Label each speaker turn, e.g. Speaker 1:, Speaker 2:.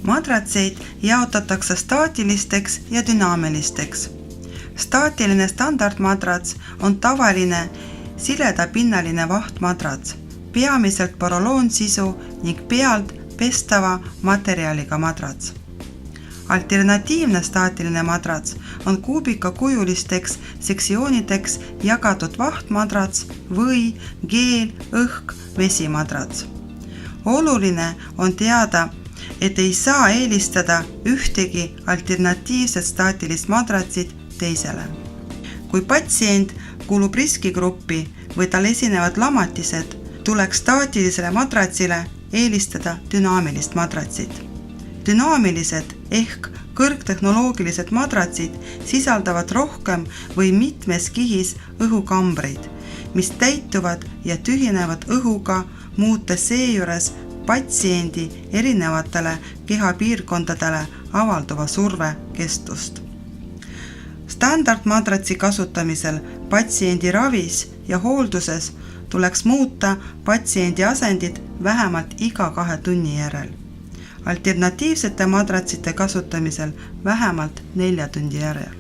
Speaker 1: Madratseid jaotatakse staatilisteks ja dünaamilisteks. Staatiline standardmadrats on tavaline siledapinnaline vahtmadrats, peamiselt poroloonsisu ning pealt pestava materjaliga madrats. Alternatiivne staatiline madrats on kuubikakujulisteks sektsioonideks jagatud vahtmadrats või geel, õhk, vesimadrats. Oluline on teada, et ei saa eelistada ühtegi alternatiivset staatilist madratsit teisele. Kui patsient kuulub riskigruppi või tal esinevad lamatised, tuleks staatilisele madratsile eelistada dünaamilist madratsit. Dünaamilised ehk kõrgtehnoloogilised madratsid sisaldavad rohkem või mitmes kihis õhukambreid, mis täituvad ja tühinevad õhuga, muutes seejuures patsiendi erinevatele kehapiirkondadele avalduva surve kestust. Standardmadratsi kasutamisel patsiendi ravis ja hoolduses tuleks muuta patsiendi asendid vähemalt iga 2 tunni järel. Alternatiivsete madratsite kasutamisel vähemalt 4 tunni järel.